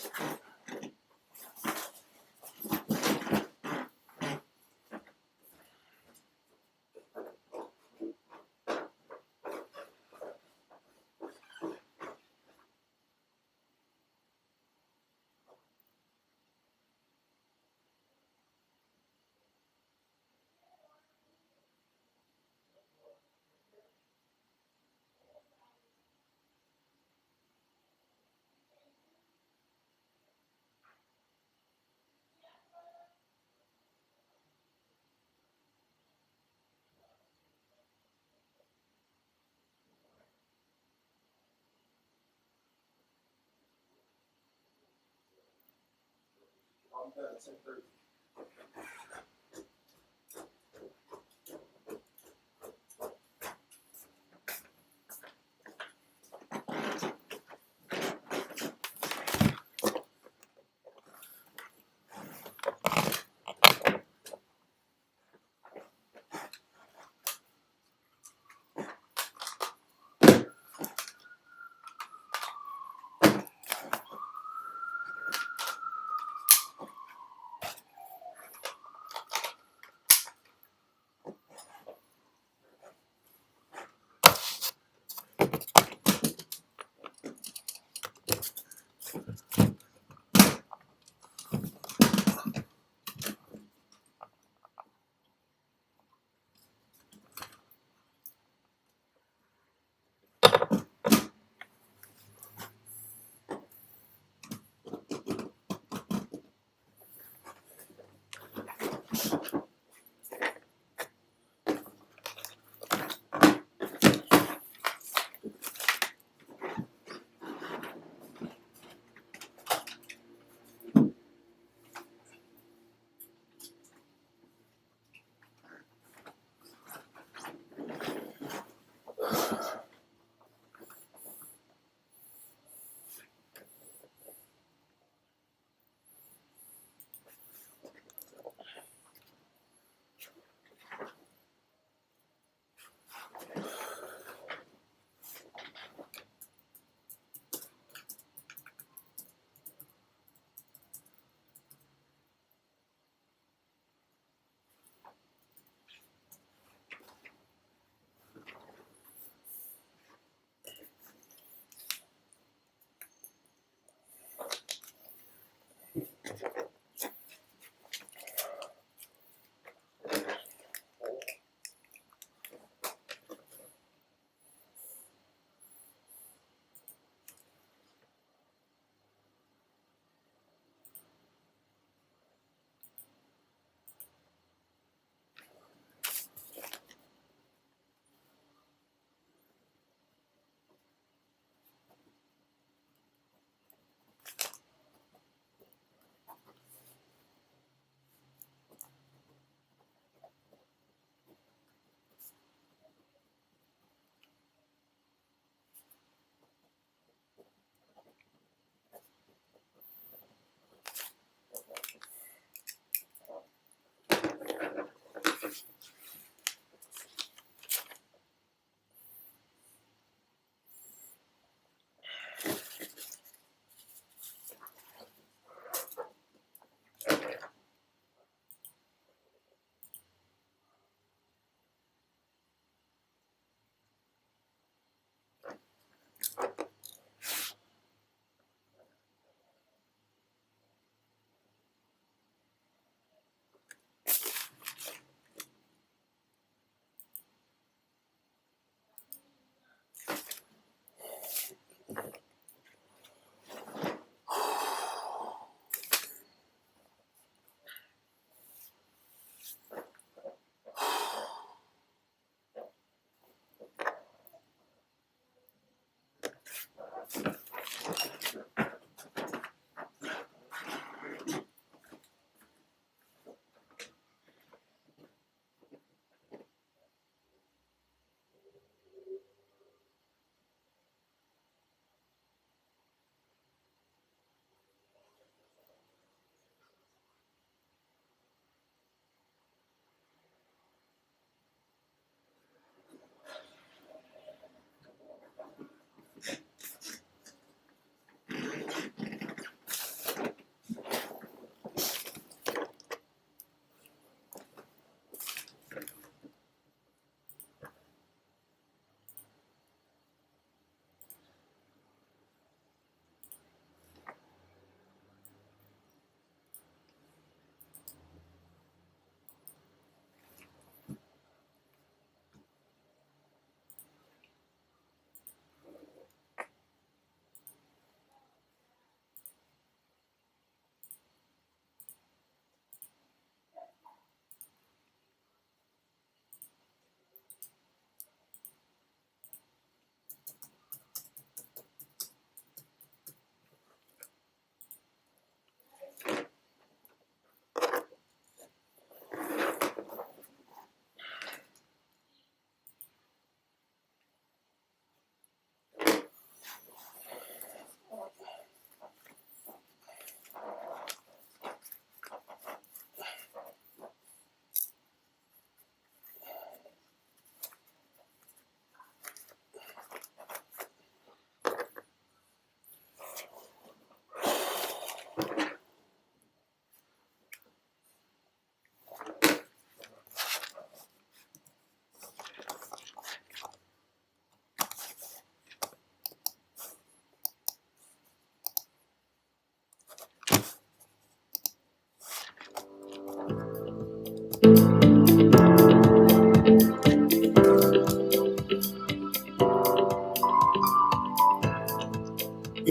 I'm done at 10:30.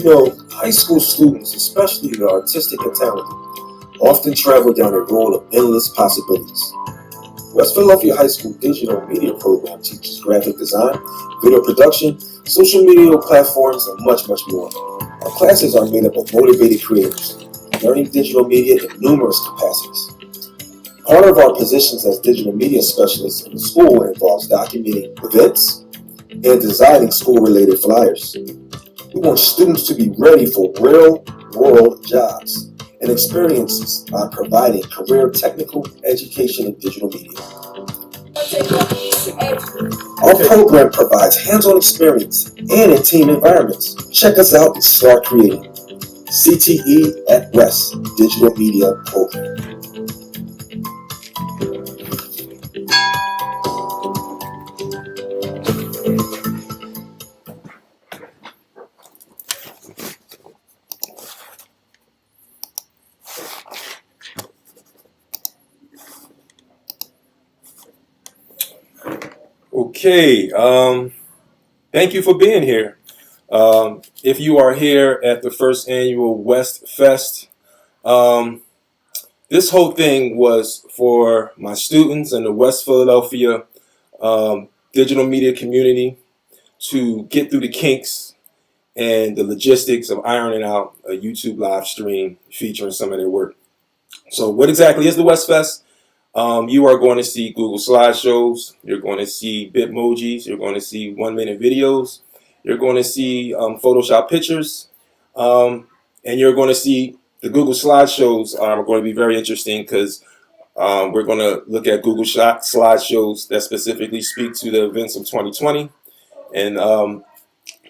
High school students, especially the artistic and talented, often travel down a road of endless possibilities. West Philadelphia High School Digital Media Program teaches graphic design, video production, social media platforms, and much, much more. Our classes are made up of motivated creators, learning digital media in numerous capacities. Part of our positions as digital media specialists in the school involves documenting events and designing school-related flyers. We want students to be ready for real-world jobs and experiences by providing career technical education in digital media. Our program provides hands-on experience and in team environments. Check us out and start creating. CTE at West Digital Media Program. Okay, thank you for being here. If you are here at the first annual West Fest, this whole thing was for my students and the West Philadelphia digital media community to get through the kinks and the logistics of ironing out a YouTube live stream featuring some of their work. So what exactly is the West Fest? You are going to see Google slideshows, you're going to see Bitmojis, you're going to see 1-minute videos, you're going to see Photoshop pictures, and you're going to see the Google slideshows are going to be very interesting because we're going to look at Google slideshows that specifically speak to the events of 2020, and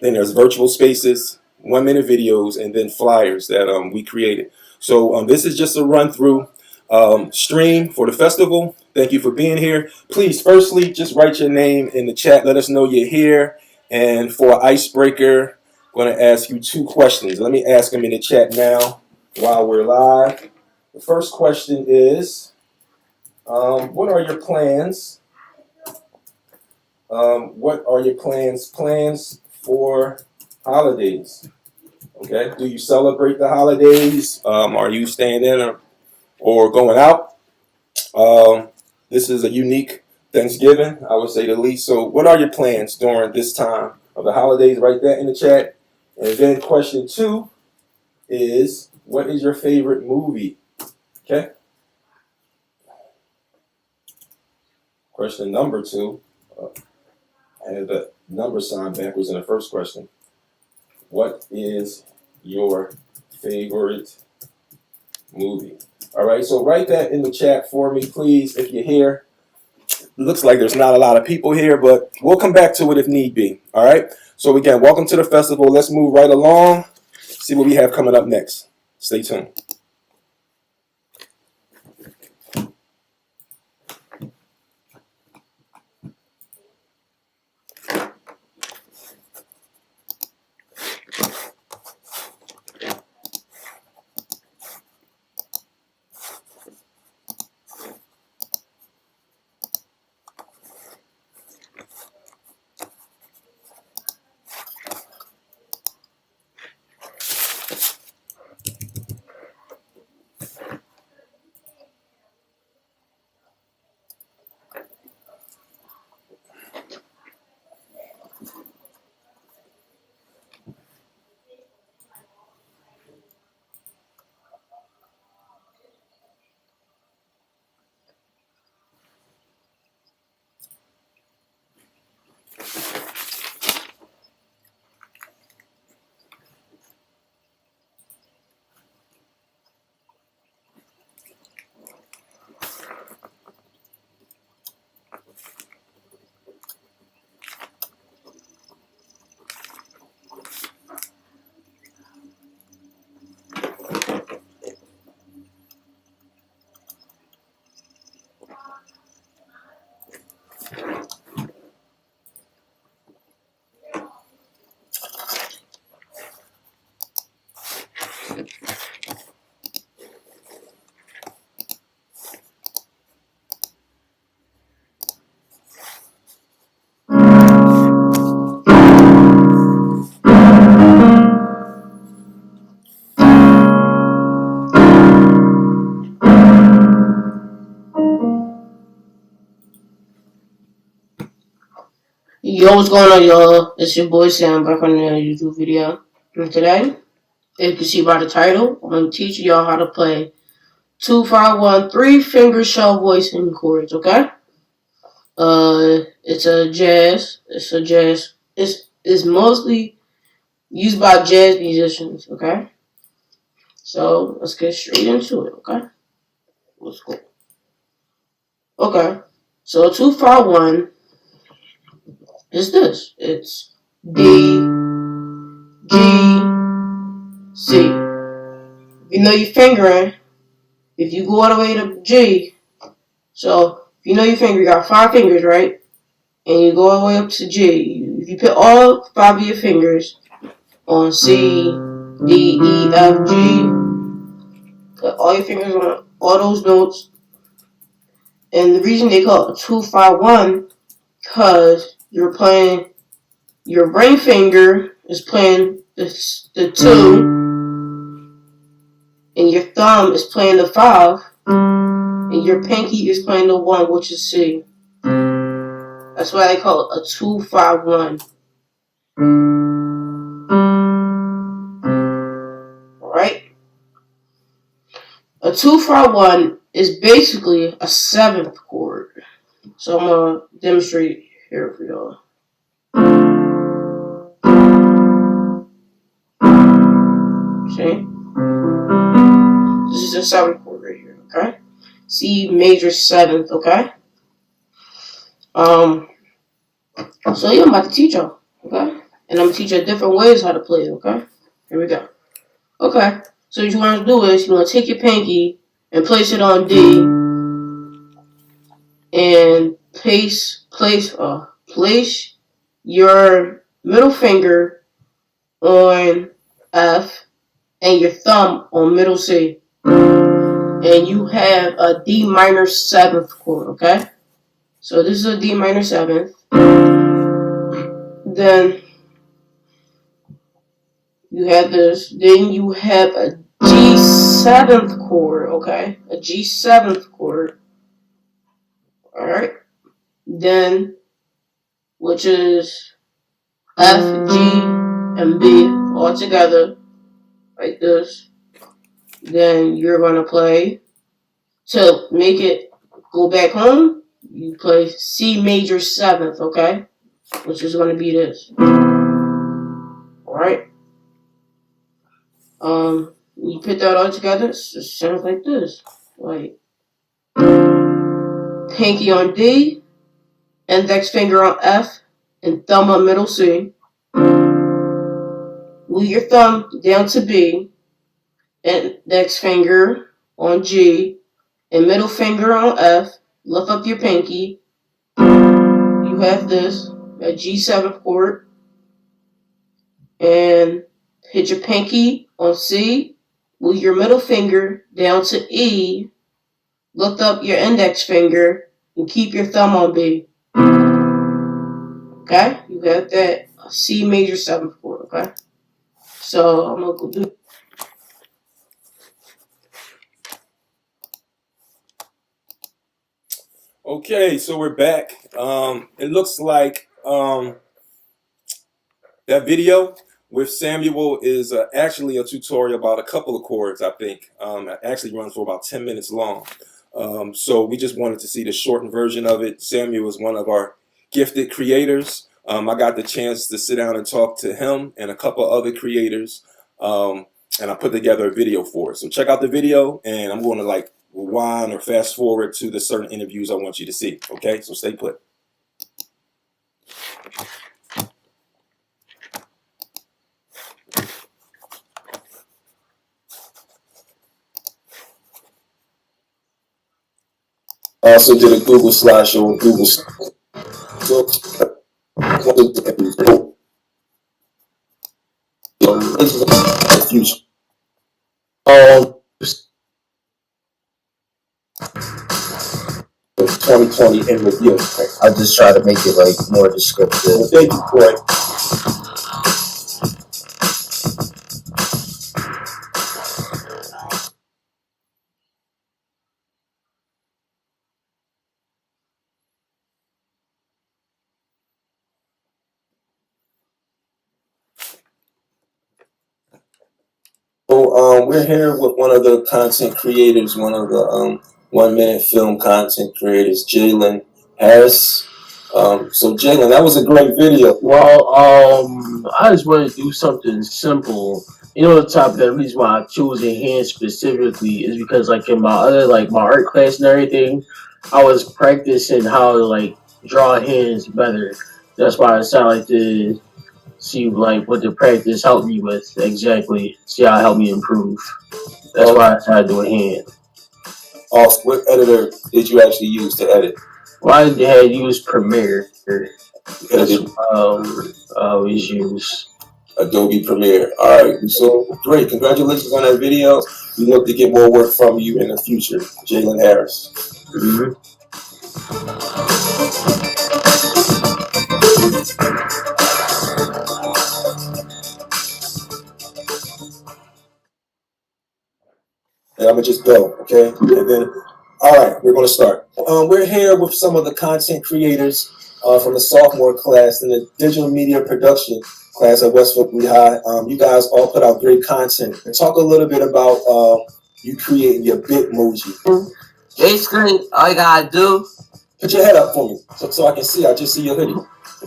then there's virtual spaces, 1-minute videos, and then flyers that we created. So this is just a run through stream for the festival. Thank you for being here. Please, firstly, just write your name in the chat. Let us know you're here. And for icebreaker, I'm going to ask you 2 questions. Let me ask them in the chat now while we're live. The first question is, what are your plans? What are your plans for holidays? Okay. Do you celebrate the holidays? Are you staying in or going out? This is a unique Thanksgiving, I would say the least. So what are your plans during this time of the holidays? Write that in the chat. And then question 2 is, what is your favorite movie? Okay. Question number 2. I had the number sign backwards in the first question. What is your favorite movie? All right, so write that in the chat for me, please, if you're here. It looks like there's not a lot of people here, but we'll come back to it if need be. All right, so again, welcome to the festival. Let's move right along, see what we have coming up next. Stay tuned. Yo, what's going on, y'all? It's your boy Sam back on the YouTube video. And today, as you can see by the title, I'm going to teach y'all how to play 2-5-1 3-finger shell voicing chords, okay? It's a jazz. It's mostly used by jazz musicians, okay? So, let's get straight into it, okay? Let's go. Okay, so 2-5-1 is this. It's D, G, C. If you know your fingering, if you go all the way to G, so if you know your finger, you got 5 fingers, right? And you go all the way up to G. If you put all 5 of your fingers on C, D, E, F, G, put all your fingers on all those notes. And the reason they call it 2-5-1, because you're playing, your ring finger is playing the 2, and your thumb is playing the 5, and your pinky is playing the 1, which is C. That's why they call it a 2-5-1. Alright? A 2-5-1 is basically a 7th chord. So I'm going to demonstrate here for y'all. See? This is a 7th chord right here, okay? C major 7th, okay? So yeah, I'm about to teach y'all, okay? And I'm going to teach you different ways how to play it, okay? Here we go. Okay, so what you want to do is you want to take your pinky and place it on D and place your middle finger on F and your thumb on middle C. And you have a D minor 7th chord, okay? So this is a D minor 7th. Then you have this. Then you have a G 7th chord, okay? A G 7th chord. Alright? Then, which is F, G, and B all together, like this. Then you're going to play, to make it go back home, you play C major 7th, okay? Which is going to be this. Alright? You put that all together, it sounds like this. Like, pinky on D, index finger on F, and thumb on middle C. Move your thumb down to B, index finger on G, and middle finger on F. Lift up your pinky. You have this, a G7 chord. And hit your pinky on C. Move your middle finger down to E. Lift up your index finger and keep your thumb on B. Okay? You got that C major 7th chord, okay? So I'm gonna go do. Okay, so we're back. It looks like that video with Samuel is actually a tutorial about a couple of chords, I think. It actually runs for about 10 minutes long. So we just wanted to see the shortened version of it. Samuel is one of our gifted creators. I got the chance to sit down and talk to him and a couple other creators. And I put together a video for it. So check out the video, and I'm going to like rewind or fast forward to the certain interviews I want you to see. Okay, so stay put. I also did a Google slideshow on Google. Future. 2020 in review. I just try to make it like more descriptive. Well, thank you, Corey. we're here with one of the content creators, one of the 1 minute film content creators, Jalen Harris. So Jalen, that was a great video. Well, I just want to do something simple. You know, the topic, the reason why I chose a hand specifically is because, like, in my other, like, my art class and everything, I was practicing how to, like, draw hands better. That's why I decided like, to see, like, what the practice helped me with exactly. See how it helped me improve. That's why I decided to do a hand. What editor did you actually use to edit? Well, I had used Premiere. That's Edited I always use. Adobe Premiere. All right, so great. Congratulations on that video. We look to get more work from you in the future, Jalen Harris. Mm-hmm. And I'm gonna just go, okay? And then, all right, we're gonna start. We're here with some of the content creators from the sophomore class in the digital media production class at Westfield High. You guys all put out great content. And talk a little bit about you creating your Bitmoji. Basically, all you gotta do, Put your head up for me so I can see. I just see your hoodie.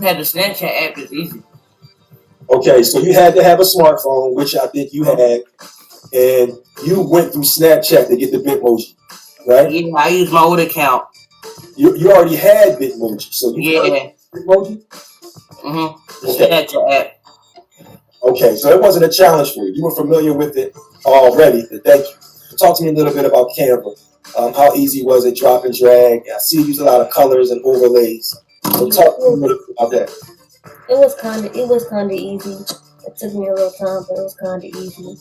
you have the Snapchat app, it's easy. Okay, so you had to have a smartphone, which I think you had, and you went through Snapchat to get the Bitmoji, right? Yeah, I use my old account. You already had Bitmoji, so you Yeah. Bitmoji? The Okay. Snapchat app. Okay, so it wasn't a challenge for you. You were familiar with it already. Thank you. Talk to me a little bit about Canva. How easy was it, drop and drag? I see you use a lot of colors and overlays. So talk to me a little bit about that. It was kinda easy. It took me a little time, but it was kinda easy.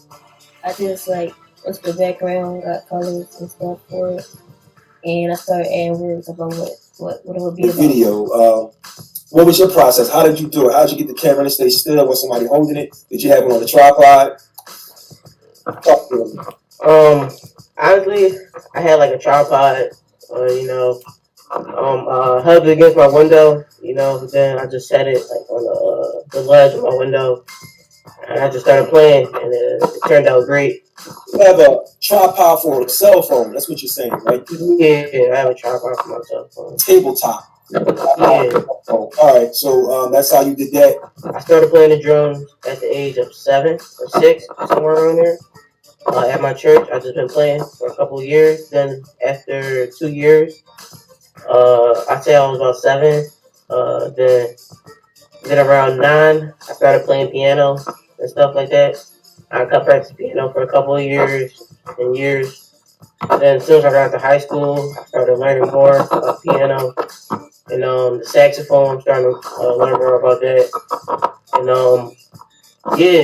I just like went to the background, got colors and stuff for it, and I started adding words about what it would be The about. video. What was your process? How did you do it? How did you get the camera to stay still? Was somebody holding it? Did you have it on the tripod? Talk to me. Honestly, I had like a tripod, held it against my window, then I just set it like on the ledge of my window, and I just started playing, and it turned out great. You have a tripod for a cell phone. That's what you're saying, right? Yeah, I have a tripod for my cell phone. Tabletop. Yeah. All right, so that's how you did that. I started playing the drums at the age of 7 or 6, somewhere around there. At my church, I've just been playing for a couple of years. Then after 2 years, I'd say I was about 7. Then around 9, I started playing piano and stuff like that. I got practice piano for a couple of years and years. Then as soon as I got to high school, I started learning more about piano and the saxophone. I'm starting to learn more about that. And yeah,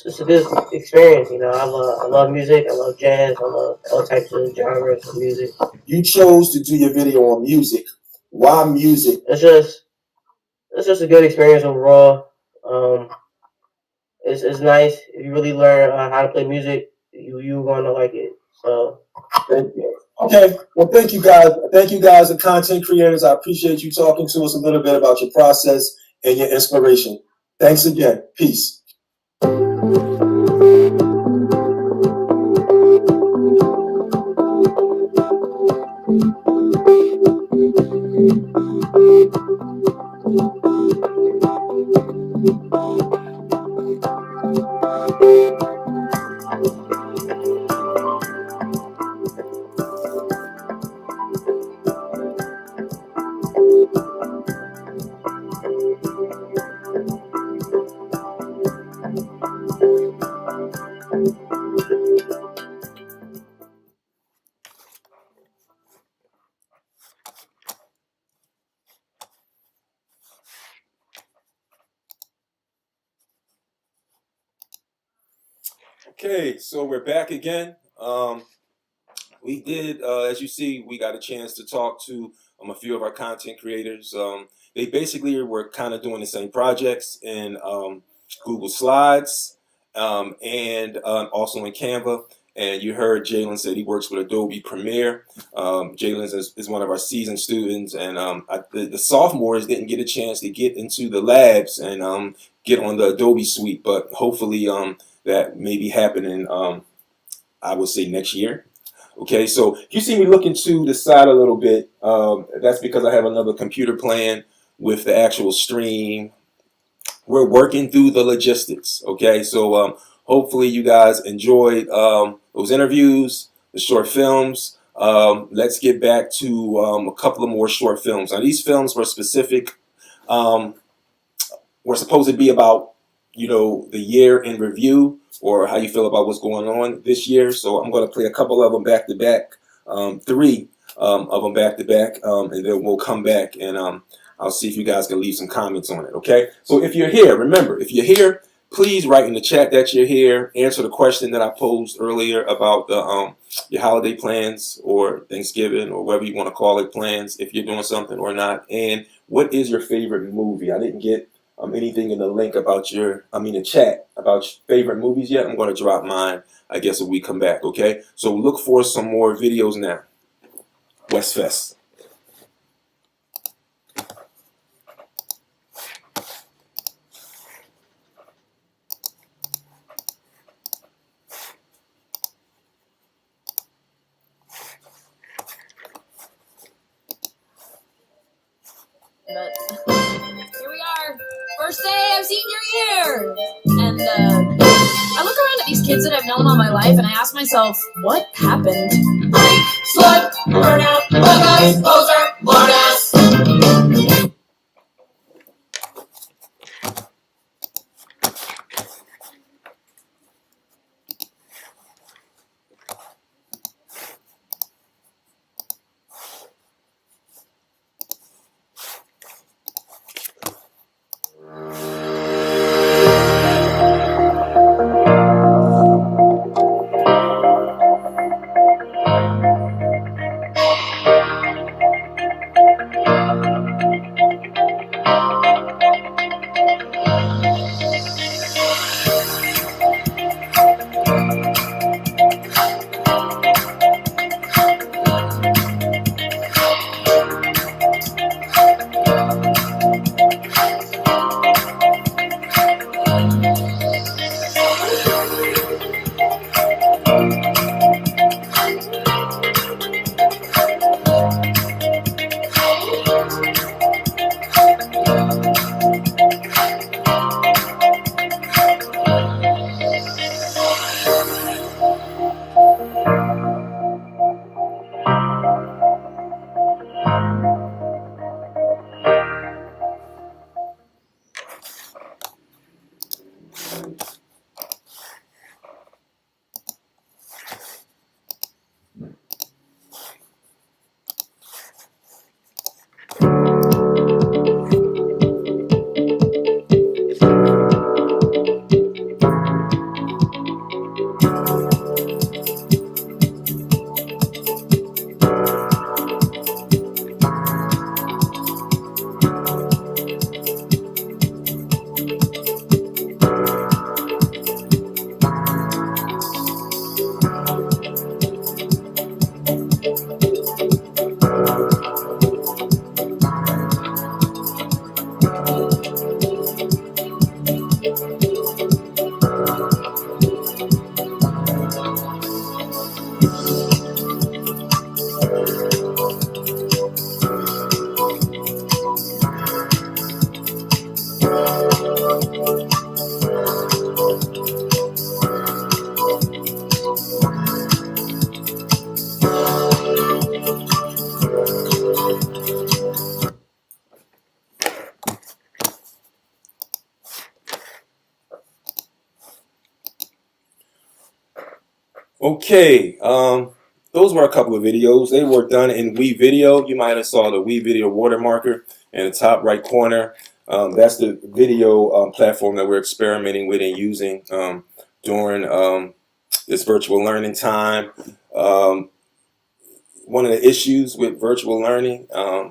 it's a good experience. I love music. I love jazz. I love all types of genres of music. You chose to do your video on music. Why music? It's just a good experience overall. It's nice if you really learn how to play music. You're gonna like it. So. Okay. Well, thank you guys. Thank you guys, the content creators. I appreciate you talking to us a little bit about your process and your inspiration. Thanks again. Peace. Okay, so we're back again. We did, as you see, we got a chance to talk to a few of our content creators. They basically were kind of doing the same projects in Google Slides and also in Canva. And you heard Jalen said he works with Adobe Premiere. Jalen is one of our seasoned students, and the sophomores didn't get a chance to get into the labs and get on the Adobe suite, but hopefully that may be happening I would say next year. Okay, so if you see me looking to the side a little bit, that's because I have another computer playing with the actual stream. We're working through the logistics. Okay, so hopefully you guys enjoyed those interviews, the short films. Let's get back to a couple of more short films. Now these films were specific. Were supposed to be about, the year in review or how you feel about what's going on this year. So I'm going to play a couple of them back to back, three of them back to back, and then we'll come back and I'll see if you guys can leave some comments on it. Okay. So if you're here, remember, if you're here, please write in the chat that you're here. Answer the question that I posed earlier about the your holiday plans or Thanksgiving or whatever you want to call it, plans, if you're doing something or not. And what is your favorite movie? I didn't get anything in the link about the chat about your favorite movies yet. I'm going to drop mine, I guess, when we come back. Okay. So look for some more videos now. Westfest. But here we are, first day of senior year, and I look around at these kids that I've known all my life, and I ask myself, what happened? Freak, slut, burnout, bug eyes, poser, lord ass. Okay, those were a couple of videos. They were done in WeVideo. You might have saw the WeVideo watermarker in the top right corner. That's the video platform that we're experimenting with and using during this virtual learning time. One of the issues with virtual learning,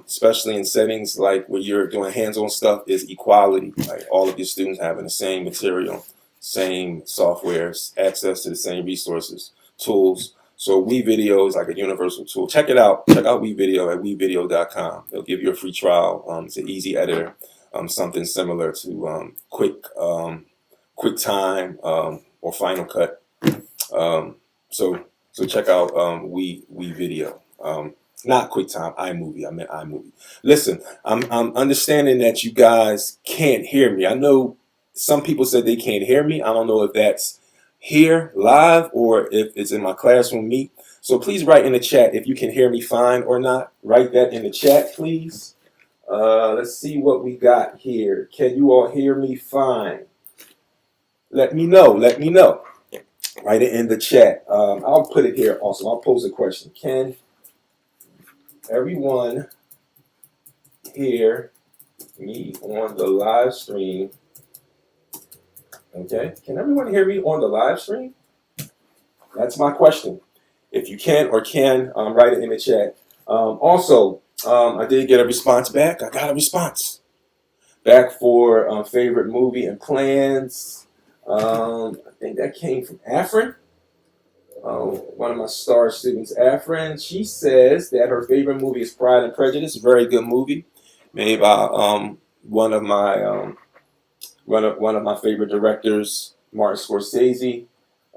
especially in settings like where you're doing hands-on stuff, is equality. Like all of your students having the same material, same softwares, access to the same resources, tools. So WeVideo is like a universal tool. Check it out. Check out WeVideo at wevideo.com. They'll give you a free trial. It's an easy editor, something similar to QuickTime or Final Cut. So check out we video. Not QuickTime, iMovie. I meant iMovie. Listen, I'm understanding that you guys can't hear me. I know some people said they can't hear me. I don't know if that's here live or if it's in my classroom meet. So please write in the chat if you can hear me fine or not. Write that in the chat, please. Let's see what we got here. Can you all hear me fine? Let me know. Let me know. Write it in the chat. I'll put it here also. I'll pose a question. Can everyone hear me on the live stream? Okay. Can everyone hear me on the live stream? That's my question. If you can or can, write it in the chat. Also, I did get a response back. I got a response back for favorite movie and plans. I think that came from Afrin. One of my star students, Afrin. She says that her favorite movie is Pride and Prejudice. Very good movie, made by one of my favorite directors, Martin Scorsese.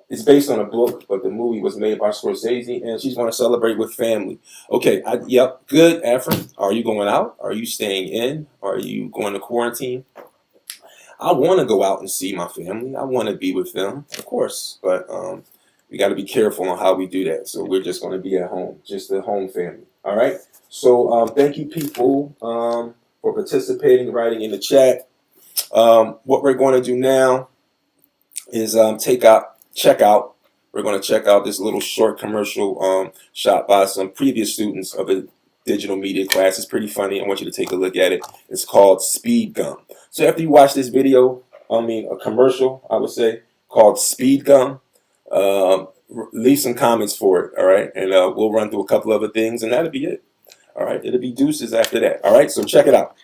It's based on a book, but the movie was made by Scorsese, and she's going to celebrate with family. Okay, yep, good, Afrin. Are you going out? Are you staying in? Are you going to quarantine? I want to go out and see my family. I want to be with them, of course, but we got to be careful on how we do that. So we're just going to be at home, just the home family. All right. So thank you, people, for participating, writing in the chat. What we're going to do now is check out. We're going to check out this little short commercial shot by some previous students of a digital media class. It's pretty funny. I want you to take a look at it. It's called Speed Gum. So after you watch this video, a commercial, I would say, called Speed Gum, leave some comments for it, all right? And we'll run through a couple other things, and that'll be it. All right? It'll be deuces after that. All right? So check it out.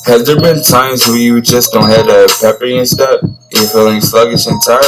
Has there been times where you just don't have that pepper in your step? You're feeling sluggish and tired?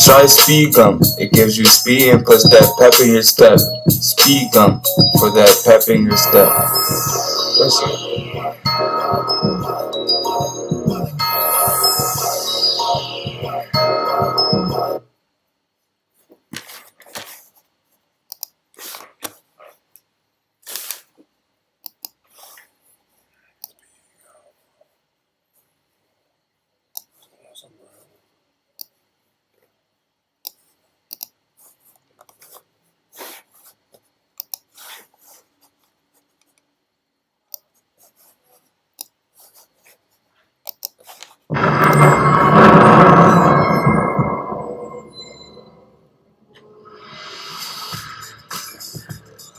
Try Speed Gum. It gives you speed and puts that pep in your step. Speed Gum for that pep in your step. Listen.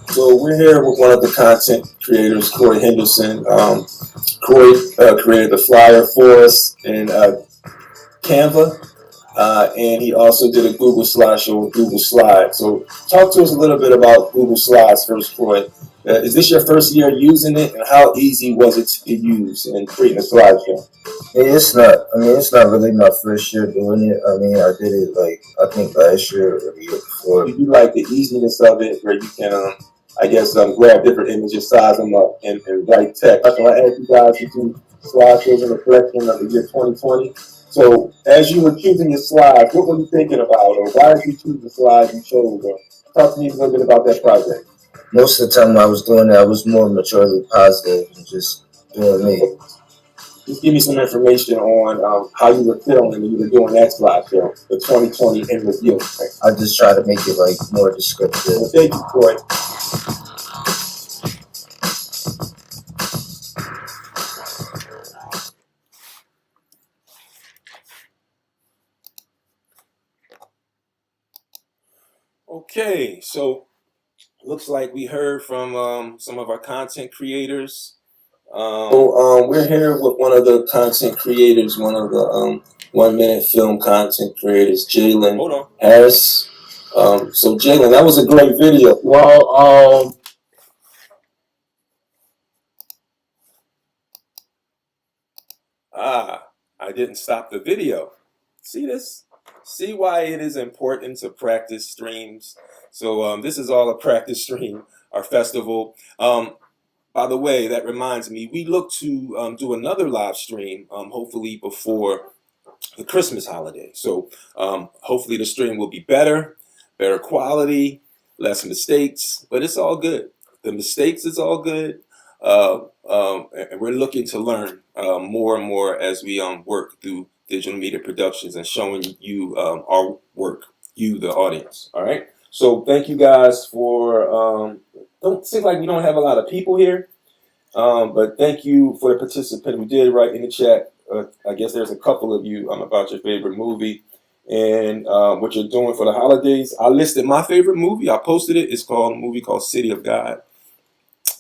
So we're here with one of the content creators, Corey Henderson. Corey created the flyer for us in Canva, and he also did a Google slideshow with Google Slides. So talk to us a little bit about Google Slides first, Corey. Is this your first year using it, and how easy was it to use in creating a slideshow? It's not really my first year doing it. I did it I think last year or the year before. Do you like the easiness of it, where you can I guess grab different images, size them up, and write text. So I asked you guys to do slideshows and reflection of the year 2020. So as you were choosing your slides, what were you thinking about, or why did you choose the slides you chose? Or talk to me a little bit about that project. Most of the time when I was doing it, I was more maturely positive and just doing me. Just give me some information on how you were feeling when you were doing that slideshow, the 2020 in review. I just try to make it like more descriptive. Well, thank you, Troy. Okay, so looks like we heard from some of our content creators. We're here with one of the content creators, one of the 1 minute film content creators, Jalen Harris. So Jalen, that was a great video. Well, I didn't stop the video. See this? See why it is important to practice streams. So this is all a practice stream, our festival. By the way, that reminds me, we look to do another live stream, hopefully before the Christmas holiday. So hopefully the stream will be better quality, less mistakes, but it's all good. The mistakes is all good. And we're looking to learn more and more as we work through digital media productions and showing you our work, you, the audience. All right. So thank you guys for, don't seem like we don't have a lot of people here, but thank you for the participant who did write in the chat. I guess there's a couple of you about your favorite movie and what you're doing for the holidays. I listed my favorite movie. I posted it. It's called a movie called City of God.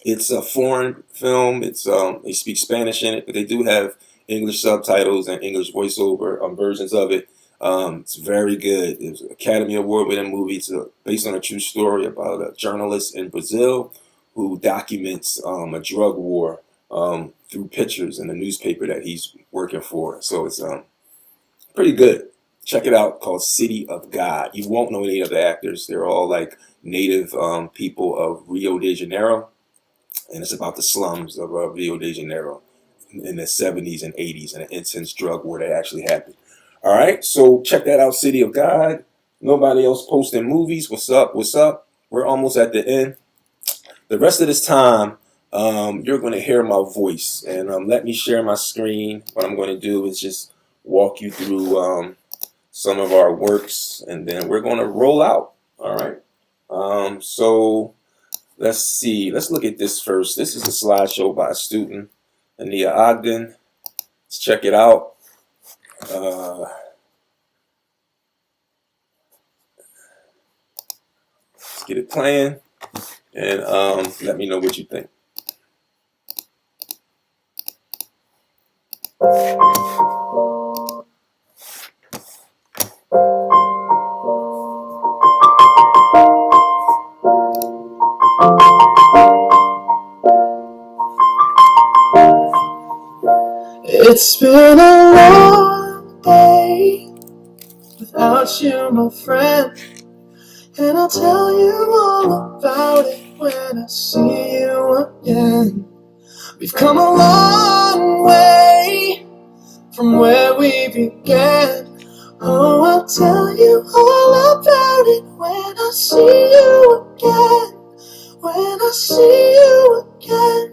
It's a foreign film. It's they speak Spanish in it, but they do have English subtitles and English voiceover versions of it. It's very good. It's an Academy Award-winning movie. It's based on a true story about a journalist in Brazil who documents a drug war through pictures in the newspaper that he's working for. So it's pretty good. Check it out. Called City of God. You won't know any of the actors. They're all like native people of Rio de Janeiro. And it's about the slums of Rio de Janeiro in the 70s and 80s and an intense drug war that actually happened. All right, so check that out, City of God. Nobody else posting movies. What's up? What's up? We're almost at the end. The rest of this time, you're going to hear my voice. And let me share my screen. What I'm going to do is just walk you through some of our works, and then we're going to roll out. All right. So let's see. Let's look at this first. This is a slideshow by a student, Ania Ogden. Let's check it out. Let's get it playing, and let me know what you think. It's been a long day without you, my friend, and I'll tell you all about it when I see you again. We've come a long way from where we began. Oh, I'll tell you all about it when I see you again. When I see you again.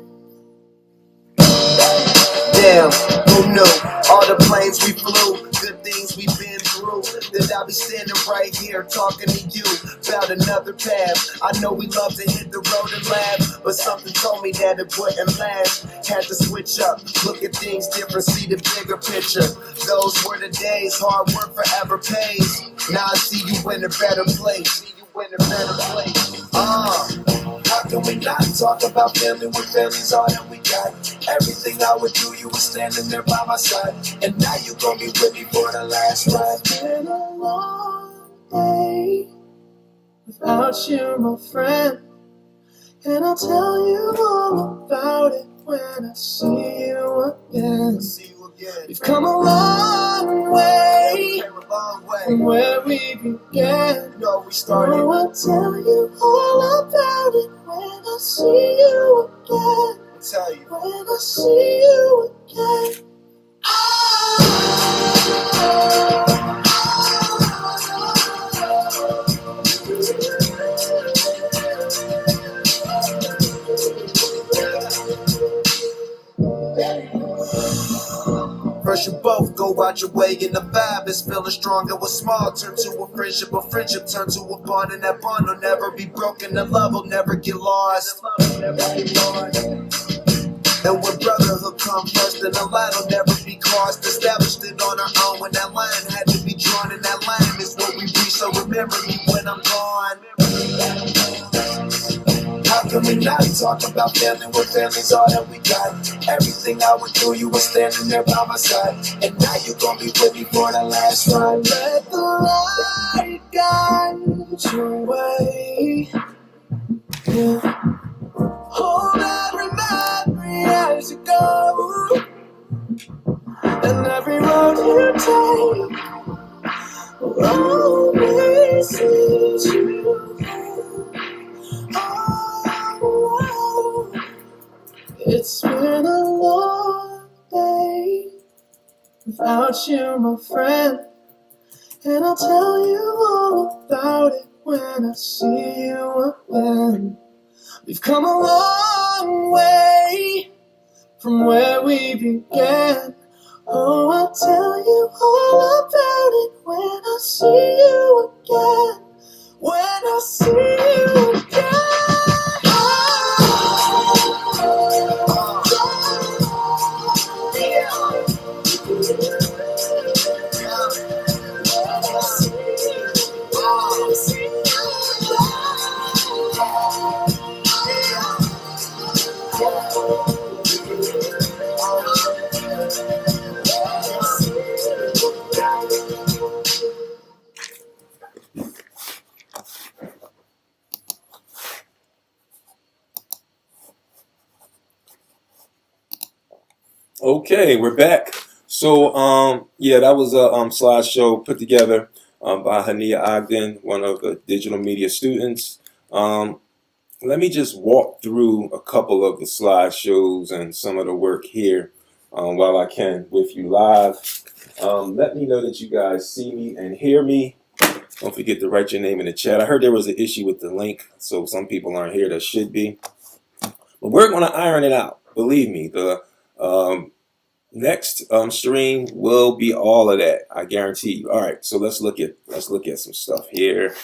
Damn, who knew? All the planes we flew, good things we've been through. That I'll be standing right here talking to you about another path. I know we love to hit the road and laugh, but something told me that it wouldn't last. Had to switch up, look at things different, see the bigger picture. Those were the days, hard work forever pays. Now I see you in a better place. How can we not talk about family when family's all that we got? Everything I would do, you were standing there by my side, and now you gon' be with me for the last ride. It's been a long day without you, my friend, and I'll tell you all about it when I see you again. We've come a long way from where we began. No, we started. Oh, I'll tell you all about it when I see you again. Tell you. When I see you again. First you both go out your way and the vibe is feeling stronger. What's small turn to a friendship turn to a bond, and that bond will never be broken. The love will never get lost. And when brotherhood comes first, then the line will never be crossed. Established it on our own when that line had to be drawn, and that line is what we reach. So remember me when I'm gone. How can we not talk about family when family's all that we got? Everything I went through, you were standing there by my side, and now you're gonna be with me for the last ride. Let the light guide your way. Yeah. Hold every memory as you go, and every road you take will always lead you home. Oh, it's been a long day without you, my friend, and I'll tell you all about it when I see you again. We've come a long way from where we began. Oh, I'll tell you all about it when I see you again. When I see you again. Okay, we're back. So, yeah, that was a slideshow put together by Hania Ogden, one of the digital media students. Let me just walk through a couple of the slideshows and some of the work here while I can with you live. Let me know that you guys see me and hear me. Don't forget to write your name in the chat. I heard there was an issue with the link, so some people aren't here that should be. But we're going to iron it out. Believe me, the next stream will be all of that. I guarantee you. All right, so let's look at some stuff here.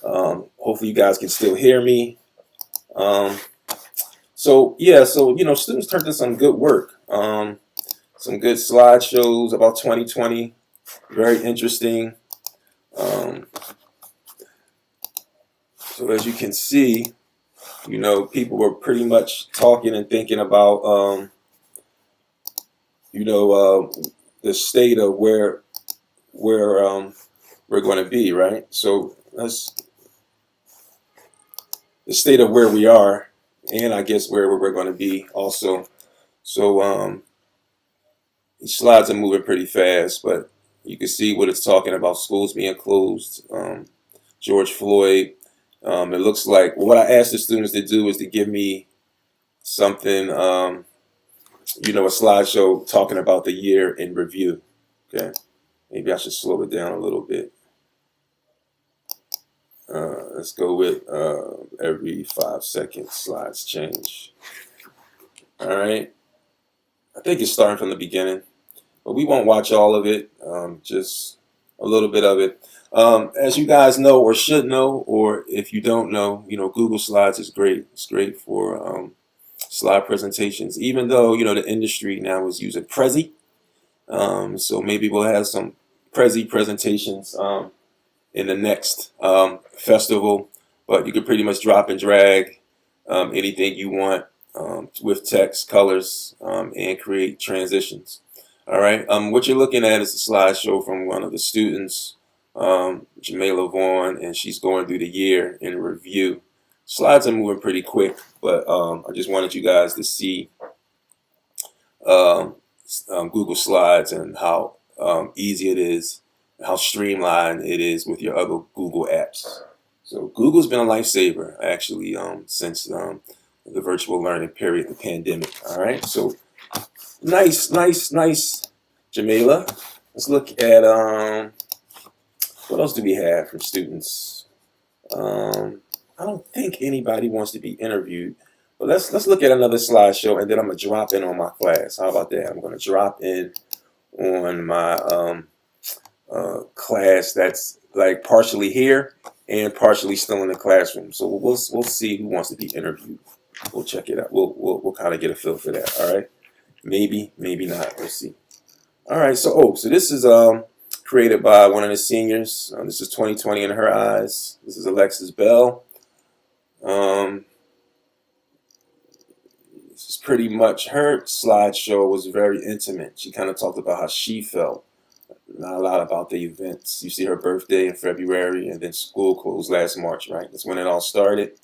Hopefully you guys can still hear me. So you know, students turned in some good work. Some good slideshows about 2020. Very interesting. So as you can see, you know, people were pretty much talking and thinking about the state of where we're going to be, right? So that's the state of where we are, and I guess where we're going to be also. So these slides are moving pretty fast, but you can see what it's talking about: schools being closed, George Floyd. It looks like what I asked the students to do is to give me something, a slideshow talking about the year in review. Okay, maybe I should slow it down a little bit. Let's go with every 5 seconds slides change. All right, I think it's starting from the beginning, but we won't watch all of it, just a little bit of it. As you guys know or should know, or if you don't know, Google Slides is great. It's great for slide presentations, even though, the industry now is using Prezi. So maybe we'll have some Prezi presentations in the next festival, but you can pretty much drop and drag anything you want with text, colors, and create transitions. All right, what you're looking at is a slideshow from one of the students, Jamela Vaughn, and she's going through the year in review. Slides are moving pretty quick, but I just wanted you guys to see Google Slides and how easy it is, how streamlined it is with your other Google apps. So Google's been a lifesaver actually since the virtual learning period, the pandemic. All right, so nice, Jamila. Let's look at what else do we have from students? I don't think anybody wants to be interviewed, but let's look at another slideshow, and then I'm gonna drop in on my class. How about that? I'm gonna drop in on my class that's like partially here and partially still in the classroom. So we'll see who wants to be interviewed. We'll check it out. We'll kind of get a feel for that. All right. Maybe not. We'll see. All right. So this is created by one of the seniors. This is 2020 in her eyes. This is Alexis Bell. This is pretty much her slideshow was very intimate. She kind of talked about how she felt, not a lot about the events. You see her birthday in February, and then school closed last March, right? That's when it all started.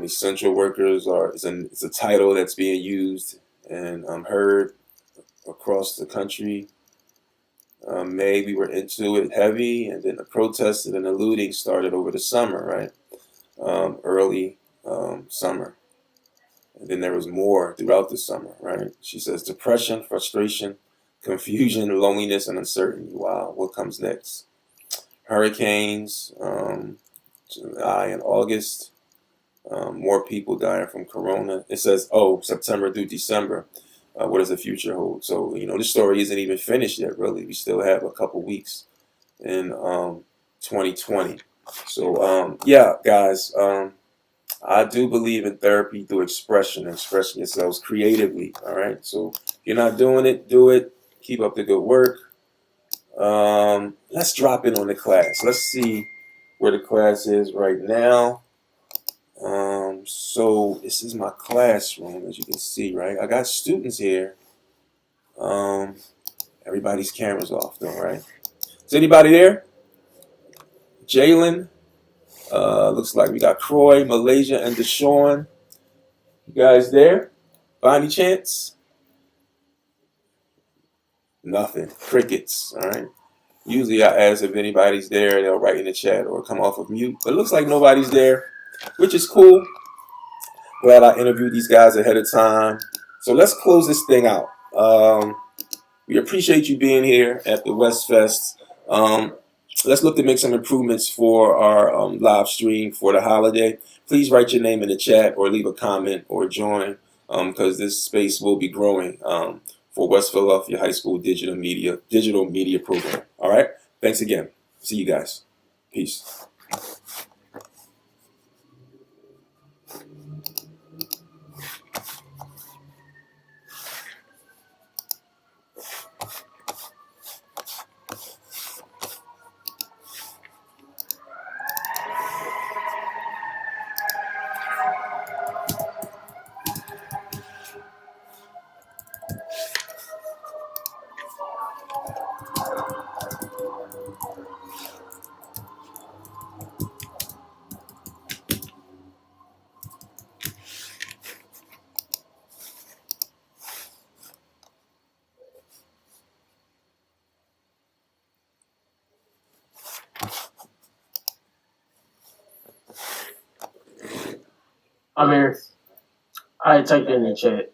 Essential workers it's a title that's being used and heard across the country. May we were into it heavy, and then the protests and the looting started over the summer, right? Early summer, and then there was more throughout the summer, right? She says depression, frustration, confusion, loneliness, and uncertainty. Wow, what comes next? Hurricanes, July and August. More people dying from corona. It says, September through December. What does the future hold? So, this story isn't even finished yet, really. We still have a couple weeks in 2020. So, yeah, guys, I do believe in therapy through expression yourselves creatively, all right? So if you're not doing it, do it. Keep up the good work. Let's drop in on the class. Let's see where the class is right now. So this is my classroom, as you can see, right? I got students here. Everybody's camera's off though, right? Is anybody there? Jalen. Looks like we got Croy, Malaysia, and Deshaun. You guys there? By any chance? Nothing. Crickets. All right. Usually I ask if anybody's there. They'll write in the chat or come off of mute. But it looks like nobody's there, which is cool. Glad I interviewed these guys ahead of time. So let's close this thing out. We appreciate you being here at the West Fest. Let's look to make some improvements for our live stream for the holiday. Please write your name in the chat or leave a comment or join because this space will be growing for West Philadelphia High School digital media program. All right. Thanks again. See you guys. Peace. I'm here. I typed in the chat.